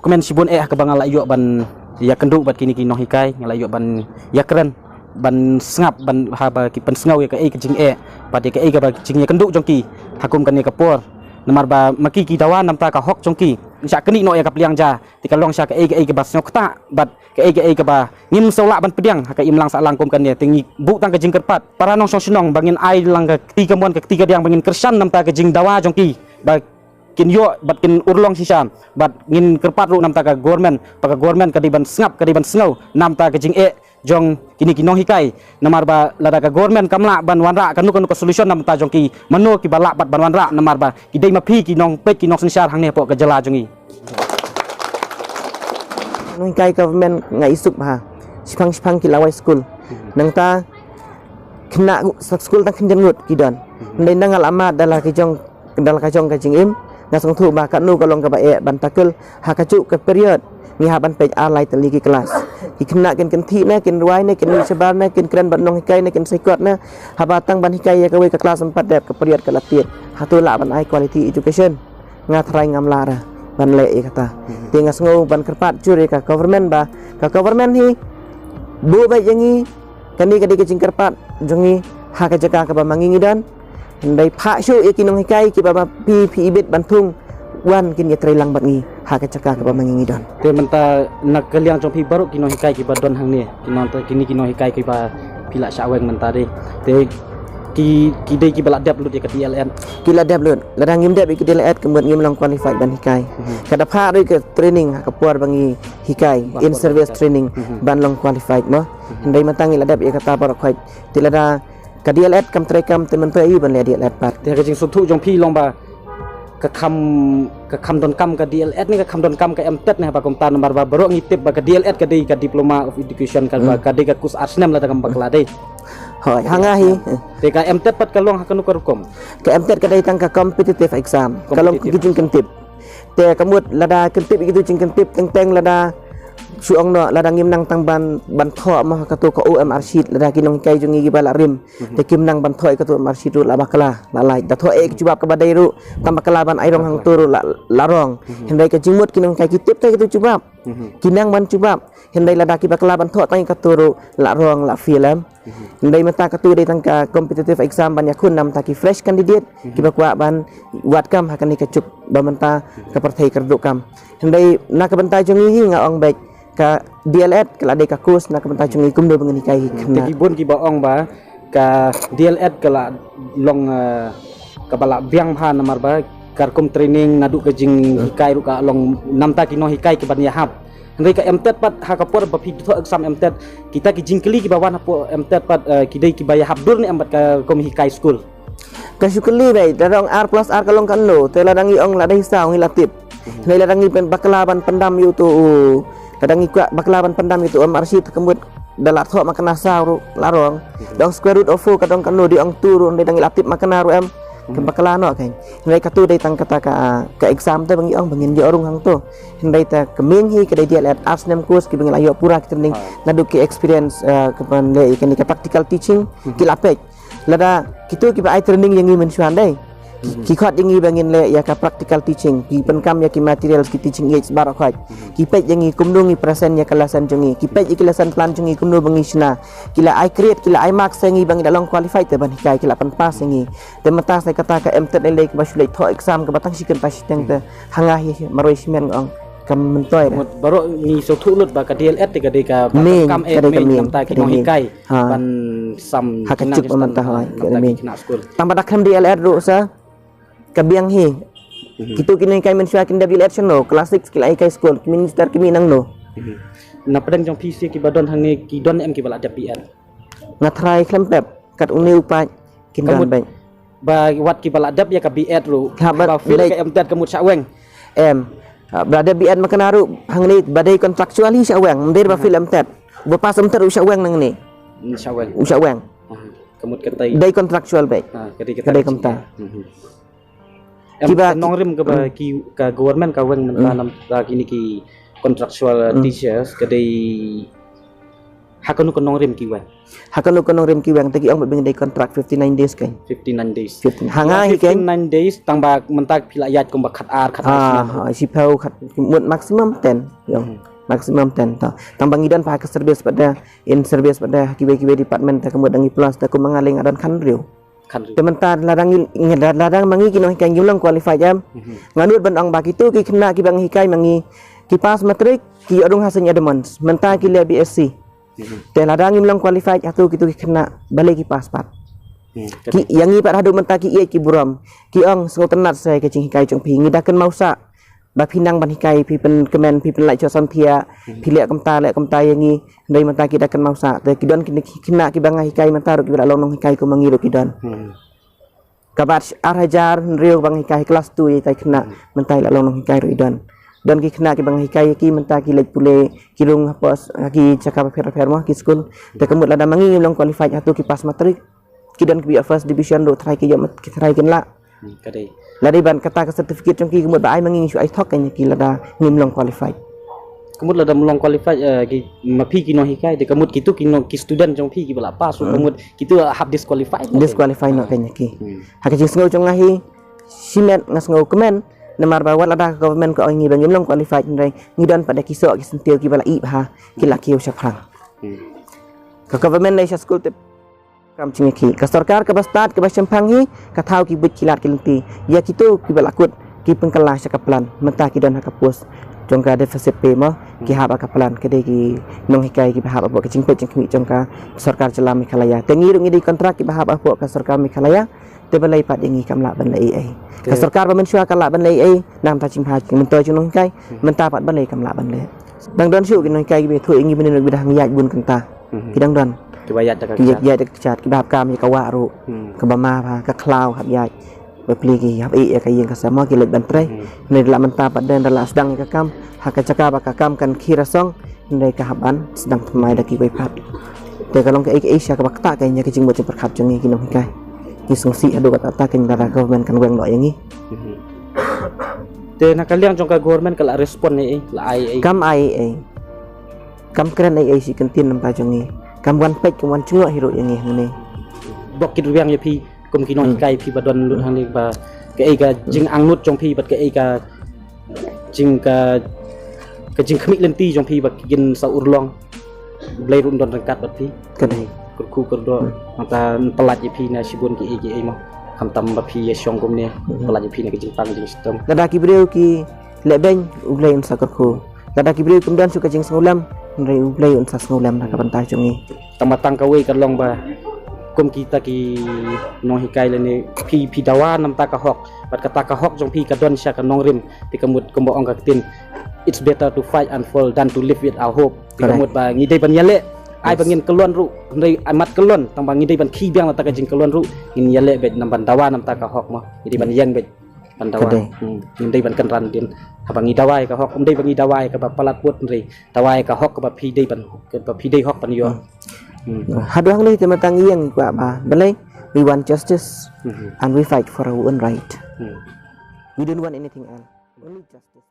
dokumen sibun ke bang ala ban ya kenduk bat kini kino hikai ngala ban ya keren ban sengap ban haba ki pen sengau ya ke jing pada ke ga ba jing ya kenduk jongki hakum kan ya kapor namar ba maki ki dawan nam ta ka hok jongki sya keni no ya ka pliang ja tikalong sya ke ba snok ta bat ke ba ngim solak ban pediang ka im lang sa langkum kan ya tingi bu tang ke jing kerpat para nong song sinong bangin ai lang ke tiga mon ke tiga diang bangin kersan nam ta ke jing dawa jongki ba kin yo bat kin urlong sisam bat ngin kerpat ru nam ta ka government paka government kadiban sengap kadiban sengau nam ta ke jing jong kini kinong hikai namar ba lada ka government kamla ban wanra kanu ka solution nam ta jong ki mano ki balak bat ban wanra namar ba ki dei ma phi kinong pet kinong sensar hang ne po ka jala jongi nong kai government ngai isuk ha sipang ki lawai school nang ta kena school tang khinjan ngut ki don nei nang alamat dala ki jong ka jing im ngasong thu ba ka nu ka long ka ba ban takul ha ka cu ka period ni ha ban pej alai tali ki kelas ki kena ken thi na ken ruai na ken ni sebar na ken kren ban nong hikai na ken sikot na ha batang ban hikai ya ka we ka kelas 4 dep ka period ka latiet ha tu la ban ai quality education nga thrai ngam la ra ban le kata tingas ngo ban kerpat curi ka government ba ka government hi bu ba yangi kani ka di ke kerpat jongi ha ka jaka ka ba mangingi dan ndai pha shu ya kinong hikai ki ba pi ibit bantung wan kin ya trai lang bat ngi ha ka jaka ka ba mangingi dan te menta nak kaliang jong pi baru kinong hikai ki ba don hang ni kini kinong hikai ki ba pila syaweng menta de te ki dei ki balak dap lut ya ka DLN ki la dap lut ladang ngim dap ki DLN kemudian ngim lang qualified ban hikai kada pha ri ke training ka puar bangi hikai in service training ban long qualified mo ndai matangi la dap ya kata par khoi tilada ka DLN kam trai kam te men pai ban le DLN pat te ka jing sutu jong pi long ba ka kham don kam ka DLN ni ka kham don kam ka MTET ni ba kom tan nomor ba baro ngitip ba ka DLN ka dei ka diploma of education ka ba ka dei ka kus arsnem la ta kam bakla dei hoi hangahi te ka MTET pat kalong hakanu ka rukom ka MTET ka dei tang ka competitive exam kalong kijing kentip te kamut lada kentip gitu jing kentip teng lada suong no lada ngim nang tang ban tho ma ka to ka OMR sheet lada kinong kai jungi gi bala rim te kim nang ban tho ka to OMR sheet ru la bakla la lai da tho ek jubab ka badai ru tam bakla ban airong hang turu la rong hendai ka jingmut kinong kai kitip te gitu jubab kinang ban jubab hendai lada ki bakla ban tho tang ka turu la rong la film hendai mata ka tu dei tang ka competitive exam ban yakun nam ta ki fresh candidate ki bakwa ban wat kam hakan ni ka cuk ba menta ka partai kerduk kam hendai na ka bantai jungi hi nga ong baik ka DLED kala de ka kurs na ka cungi kum do bangani kai kena gibon ki baong ba ka DLED kala long ka bala biang pha namar ba karkum training nadu ka jing hikai ru ka long namta ki no hikai ki ban yahap ndai ka MTET pat ha ka por ba phi tho exam MTET kita ki jingkeli ki bawan hapo MTET pat ki dei ki bayah habdur ni ambat ka kom hikai school ka syukuli bai darong R plus R kalong kan lo te ladangi ong la dai sa ong latip ndai ladangi pen baklaban pendam yu tu kadang ikut baklaban pendam itu MRC kemud dalat tho makan asau larong dong square root of 4 kadang kanu di ong turun di dangi latip makan aru em ke baklano kan ndai katu dai tang kata ka exam te bangi ong bangin jo rung hang tu ndai ta keming hi kedai dia lat asnem course ki bangi layo pura ki training nadu ki experience kepan le ikan ka practical teaching ki lapek lada kitu ki ba ai training yang ngi mensuan dai ki khat yangi bangin le ya ka practical teaching ki penkam ya ki materials ki teaching age barak khat ki pej yangi kumdungi present ya kelasan jungi ki pej kelasan plan jungi kumdu bangi sna kila I create kila I mark sengi bangi dalong qualified te ban hikai kila pan pas yangi te mata saya kata ka MTET le ki basulai tho exam ka batang sikan pasiteng te hangahi maroi simen ong kam mentoi baru ni so thulut ba ka DLED te ka de ka kam namta ki no hikai ban sam hakacuk mantah hai kena school tambah dakam DLED ru sa kabiang hi kitu kini kai mensua kin double action no classic skill ai kai school minister kimi nang no na pedang jong PC ki badon hang ni ki don em ki bala DPR ngatrai klempep kat uni upa kin don baik ba wat ki bala dap ya ka BEd ru ba fil ka MTET kemut syaweng em berada BEd makanaru hang ni badai kontraktual hi syaweng mendir ba fil MTET bepas MTET syaweng nang ni syaweng kemut ketai dai kontraktual baik kedai kemta kiba nongrim ke ki ka government ka weng mentanam kini ki contractual teachers kedai hakanu konong rim kiwan Hakanu konong rem ki wang tagi ong beng dei kontrak 59 days kan 59 days 15 hanga hi kan 59 days tang ba mentak pilayat kum ba khat ar khat si pau khat mut maximum 10 yang maximum 10 ta tang bangidan pa ke service pada in service pada kiwe department ta kemud dangi plus ta kum mangaling adan kan riu kan tementar ladang mangi kino hikai ngulong qualify jam nganut ban ong ba kitu ki kena ki bang hikai mangi ki pas matrik ki adung hasilnya demons mentar ki le BSc te ladang ngulong qualify atu kitu ki kena balik ki paspat ki yang i pat hadu mentar ki ie ki buram ki ong sngo tenat sai ke cing hikai jong pi ngidaken mausa ba pinang ban hikai pi pen kemen pi pen lai cho samthia pi lek kamta yang i ndai mentar ki daken mausa te ki don ki kena ki bang hikai mentar ki bala long hikai ko mangi ro ki don kabat arhajar riu bang hikai kelas tu tai kena mentai la long hikai ro don dan ki kena ki bang hikai ki menta ki lek pule ki lung pos ki cakap fer mah ki school te kemut lada mangi long qualify atu ki pas matrik ki dan ki first division do try ki jam ki try ken la kadai lada ban kata ke certificate trong ki kemut ba ai mangi su ai thok kan ki lada ngim long qualify kemut lada long qualify ki ma phi ki no hikai de kemut kitu ki no ki student jong phi ki bala pas kemut kitu hab disqualified no kan ki ha ke sngau trong ngahi simet ngasngau kemen namar bawat ada government ko ngi bang long qualified ndai ngidan pada kisok ki sentil ki bala i ha ki la ki usah phang ka government nei school te kam chingi ki ka sarkar ka bastat ka basam phangi ka thau ki buj kilat ki lenti ya kitu ki bala kut ki pengkelah sakaplan mentah ki dan hakapus jongka deficit pe ma ki hab akaplan ke de ki nong hikai ki bahab abok ki jingpet jingmi jongka sarkar jelam Meghalaya tengi rungi di kontrak ki bahab abok ka sarkar Meghalaya te balai pat yangi kamla ban lai ai ka sarkar ba men syua kamla ban lai ai nam ta chim ha mentoi chung nong hikai menta pat ban lai kamla ban lai dang don syu ki nong hikai ki be thu ingi ben bidah ngiyaj bun kanta ki dang don ki bayat ka ki ya dak chat ki bahab kam ki kawa ru ka bama pha ka klau hab yaj be pli ki hab i ka yeng ka sama ki lek ban tre nei la menta pat den la sedang ka kam ha ka cakap ka kam kan khira song nei ka haban sedang tmai dak ki bai pat te kalong ka ai sya ka bakta ka nya ki jing mo chung perkhat chung ki nong hikai ki sungsi adu kata ta ken dara government kan weng do yang ni te nak kalian jong ka government kala respon ni la ai kam keren ai si kentin nampa jong ni kam wan pek kam wan chungo hero yang ni ngene bok kit riang ye phi kum ki no hikai phi badon lut hang ni ba ke ai ka jing angnut jong phi bat ke ai ka jing ka jing khmik lenti jong phi ba gin sa urlong blai run don rangkat bat phi kadai ku kerdo mata pelat ye phi na sibun ki ai mo kham tam ba phi ye syong kum ni pelat ye phi na ke jing pang jing sistem dada ki breu ki lebeng ublai un sakarku dada ki breu kumdan su ka jing sengulam nrai ublai un sa sengulam na ka pantai jong ni tamatang ka we kalong ba kum kita ki no hikai le ni phi dawa nam ta ka hok bat kata ka hok jong phi ka don sya ka nong rim ti kamut kombo ong ka tin it's better to fight and fall than to live without hope ti kamut ba ngi dei ban yale ai bangin kelon ru ndai amat kelon tang bangi dei ban khi biang ta ka jing kelon ru ngin yale bet nam ban dawa nam ta ka hok ma ngi ban yang bet ban dawa ngin dei ban kan ran din habangi dawai ka hok dei bangi dawai ka ba palat put ndai dawai ka hok ka ba phi dei ban ka phi dei hok ban yo hadu hang ni te matang yang kwa ba balai we want justice and we fight for our own right we don't want anything else only justice